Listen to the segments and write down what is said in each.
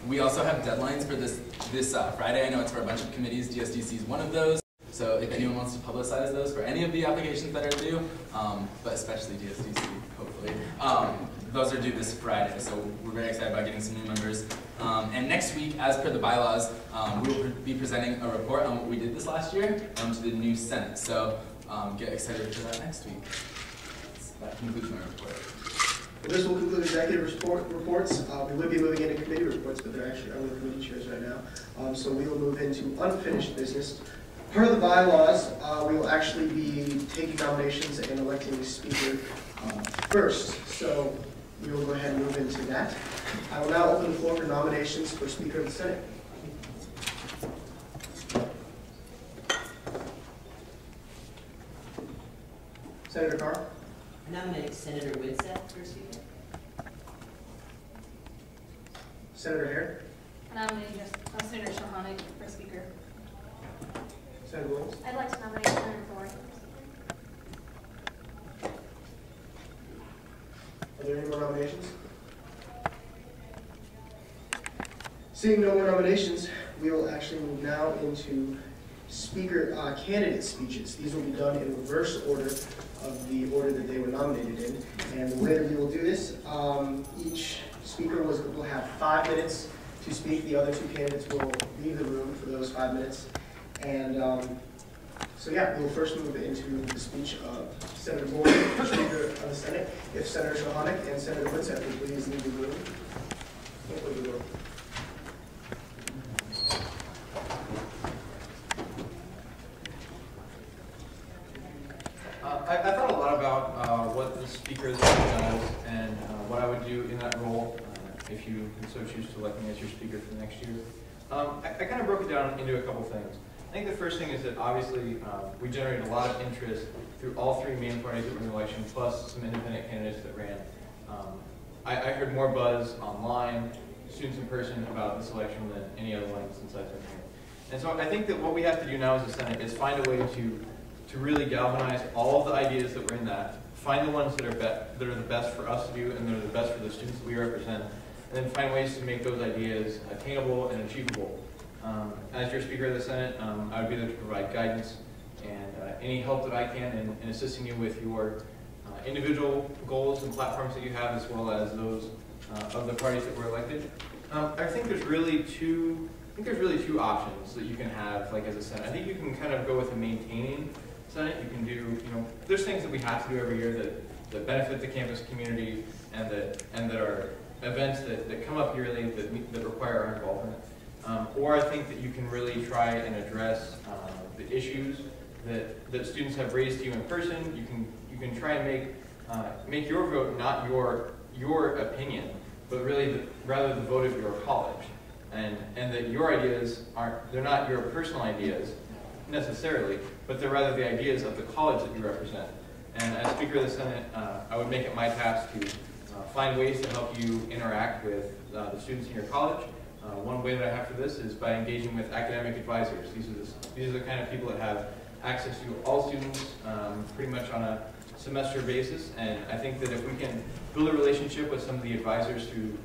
We also have deadlines for this Friday. I know it's for a bunch of committees. DSDC is one of those. So if anyone wants to publicize those for any of the applications that are due, but especially DSDC, hopefully, those are due this Friday. So we're very excited about getting some new members. And next week, as per the bylaws, we will be presenting a report on what we did this last year to the new Senate. So get excited for that next week. That concludes my report. Well, this will conclude executive reports. We would be moving into committee reports, but they're actually under committee chairs right now. So we will move into unfinished business. Per the bylaws, we will actually be taking nominations and electing a speaker first. So we will go ahead and move into that. I will now open the floor for nominations for Speaker of the Senate. Senator Carr? I nominate Senator Whitsett for Speaker. Senator Hare? I nominate Senator Shahanic for Speaker. Senator Williams? I'd like to nominate Senator Thorne. Are there any more nominations? Seeing no more nominations, we will actually move now into speaker candidate speeches. These will be done in reverse order of the order that they were nominated in. And the way that we will do this, each speaker will have 5 minutes to speak. The other 2 candidates will leave the room for those 5 minutes. And so yeah, we will first move into the speech of Senator Boyd, Speaker of the Senate. If Senator Shahanic and Senator Whitsett would please leave the room. Can't leave the room. I thought a lot about what the speaker does and what I would do in that role if you so choose to elect me as your speaker for the next year. I kind of broke it down into a couple things. I think the first thing is that obviously we generated a lot of interest through all 3 main parties that were in the election, plus some independent candidates that ran. I heard more buzz online, students in person about this election than any other one since I've been here. And so I think that what we have to do now as a Senate is find a way to really galvanize all of the ideas that were in that, find the ones that are the best for us to do and that are the best for the students that we represent, and then find ways to make those ideas attainable and achievable. As your Speaker of the Senate, I would be there to provide guidance and any help that I can in assisting you with your individual goals and platforms that you have, as well as those of the parties that were elected. I think there's really two options that you can have, like as a Senate. I think you can kind of go with a maintaining Senate. You can do, there's things that we have to do every year that benefit the campus community and that are events that come up yearly that require our involvement. Or I think that you can really try and address the issues that students have raised to you in person. You can try and make your vote not your opinion, but really rather the vote of your college, and that your ideas they're not your personal ideas necessarily, but they're rather the ideas of the college that you represent. And as Speaker of the Senate, I would make it my task to find ways to help you interact with the students in your college. One way that I have for this is by engaging with academic advisors. These are the kind of people that have access to all students pretty much on a semester basis, and I think that if we can build a relationship with some of the advisors through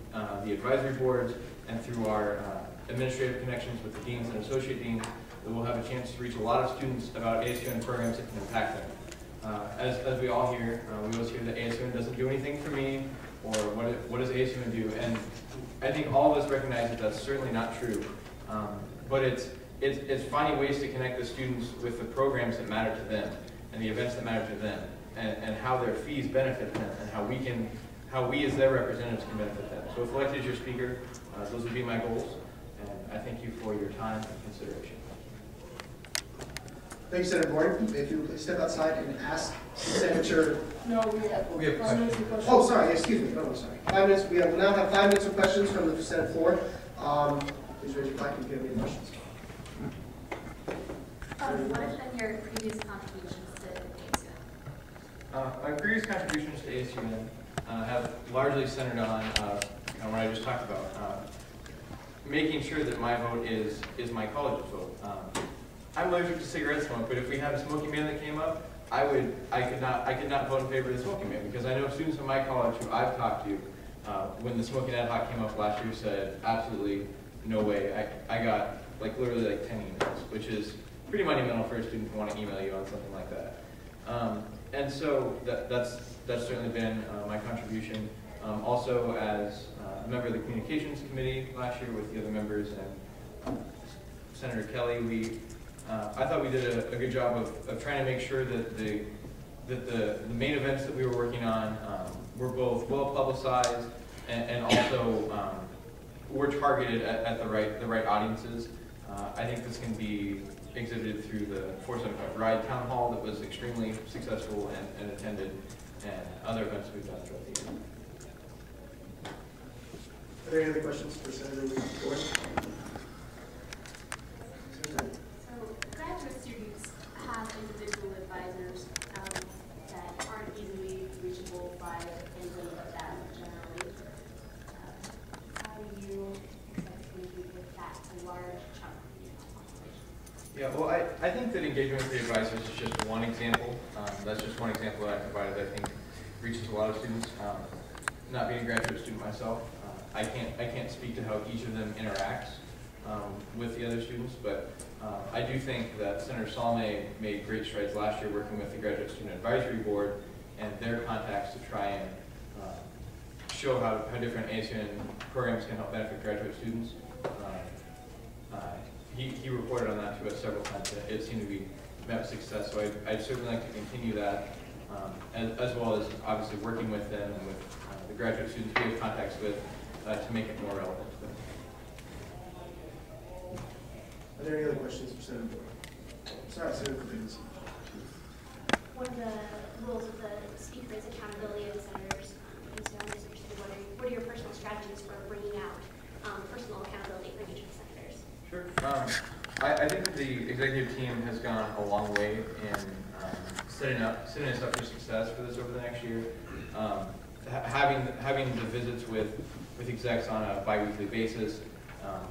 the advisory boards and through our administrative connections with the deans and associate deans, that we'll have a chance to reach a lot of students about ASUN programs that can impact them. As we all hear, we always hear that ASUN doesn't do anything for me, or what does ASUN do? And I think all of us recognize that that's certainly not true. But it's finding ways to connect the students with the programs that matter to them and the events that matter to them, and how their fees benefit them, and how we as their representatives can benefit them. So if elected as your speaker, those would be my goals, and I thank you for your time and consideration. Thank you, Senator Boyd. If you would please step outside and ask Senator. No, we have questions. Oh, sorry. Excuse me. No, I'm sorry. 5 minutes. We now have 5 minutes of questions from the Senate floor. Please raise your flag if you have any questions. What have been your previous contributions to ASUN? My previous contributions to ASUN have largely centered on what I just talked about, making sure that my vote is my college's vote. I'm allergic to cigarette smoke, but if we had a smoking ban that came up, I could not vote in favor of the smoking ban, because I know students in my college who I've talked to when the smoking ad hoc came up last year, said absolutely no way. I got like literally like 10 emails, which is pretty monumental for a student to want to email you on something like that. And so that's certainly been my contribution. Also, as a member of the communications committee last year with the other members and Senator Kelly, I thought we did a good job of trying to make sure that the main events that we were working on were both well publicized and also were targeted at the right audiences. I think this can be exhibited through the 475 Ride Town Hall that was extremely successful and attended, and other events we've done throughout the year. Are there any other questions for Senator Gordon? So graduate students have individual advisors that aren't easily reachable by anyone but them generally. How do you expect to engage with that large chunk of the population? Yeah, well, I think that engagement with the advisors is just one example. That's just one example that I provided that I think reaches a lot of students. Not being a graduate student myself, I can't speak to how each of them interacts with the other students, but I do think that Senator Salme made great strides last year working with the Graduate Student Advisory Board and their contacts to try and show how different ASUN programs can help benefit graduate students. He reported on that to us several times, and it seemed to be met with success, so I'd certainly like to continue that, as well as obviously working with them and with the graduate students we have contacts with to make it more relevant to them. Are there any other questions for Senator Gordon? Sorry, Senator Gordon. One of the rules of the speaker is accountability of the senators. And so I'm just interested, what are your personal strategies for bringing out personal accountability from each of the senators? Sure. I think that the executive team has gone a long way in setting us up for success for this over the next year. Having the visits with execs on a bi-weekly basis,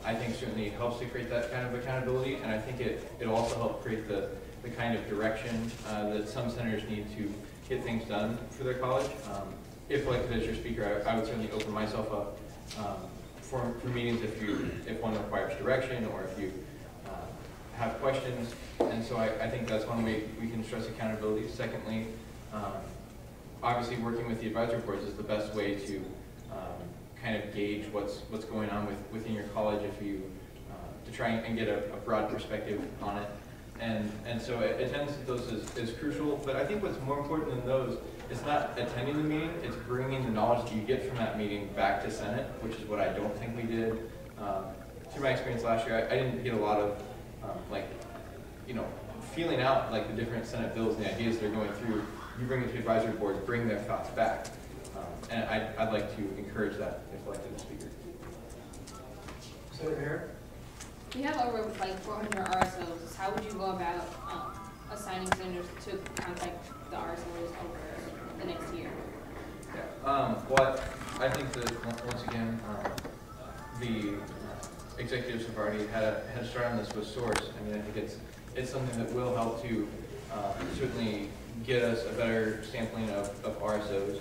I think certainly helps to create that kind of accountability, and I think it also helps create the kind of direction that some senators need to get things done for their college. If elected as your speaker, I would certainly open myself up for meetings if one requires direction or if you have questions, and so I think that's one way we can stress accountability. Secondly, obviously working with the advisory boards is the best way to kind of gauge what's going on within your college if you to try and get a broad perspective on it, and so attendance at those is crucial. But I think what's more important than those is not attending the meeting; it's bringing the knowledge that you get from that meeting back to Senate, which is what I don't think we did. Through my experience last year, I didn't get a lot of feeling out like the different Senate bills and the ideas they're going through. You bring it to the advisory boards, bring their thoughts back. And I'd like to encourage that if elected as speaker. Senator Harris? We have over like 400 RSOs. How would you go about assigning senators to contact the RSOs over the next year? Yeah. Well, I think that once again, the executives have already had a start on this with Source. I mean, I think it's something that will help to certainly get us a better sampling of RSOs.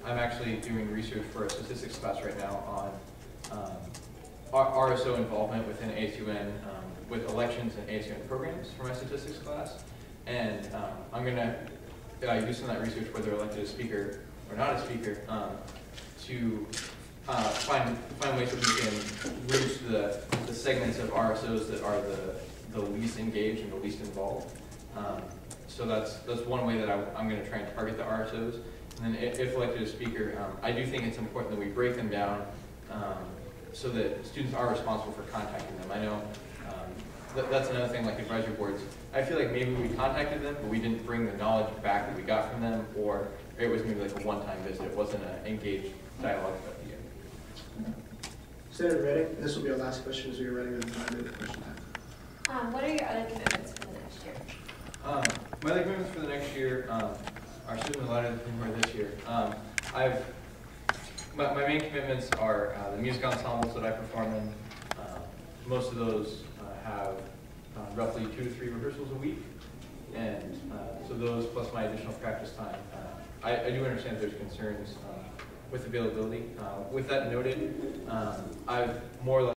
I'm actually doing research for a statistics class right now on RSO involvement within ASUN with elections and ASUN programs for my statistics class. And I'm going to do some of that research, whether elected as speaker or not as speaker, to find ways that we can reach the segments of RSOs that are the least engaged and the least involved. So that's one way that I'm going to try and target the RSOs. And then if elected as speaker, I do think it's important that we break them down so that students are responsible for contacting them. I know that's another thing, like advisory boards. I feel like maybe we contacted them, but we didn't bring the knowledge back that we got from them, or it was maybe like a one-time visit. It wasn't an engaged dialogue at the end. Senator Redding, this will be our last question as we are running out of 5-minute question time. What are your other commitments for the next year? My other commitments for the next year are certainly lighter than they were this year. My main commitments are the music ensembles that I perform in. Most of those have roughly 2 to 3 rehearsals a week, and so those plus my additional practice time. I do understand there's concerns with availability. With that noted, I've more or less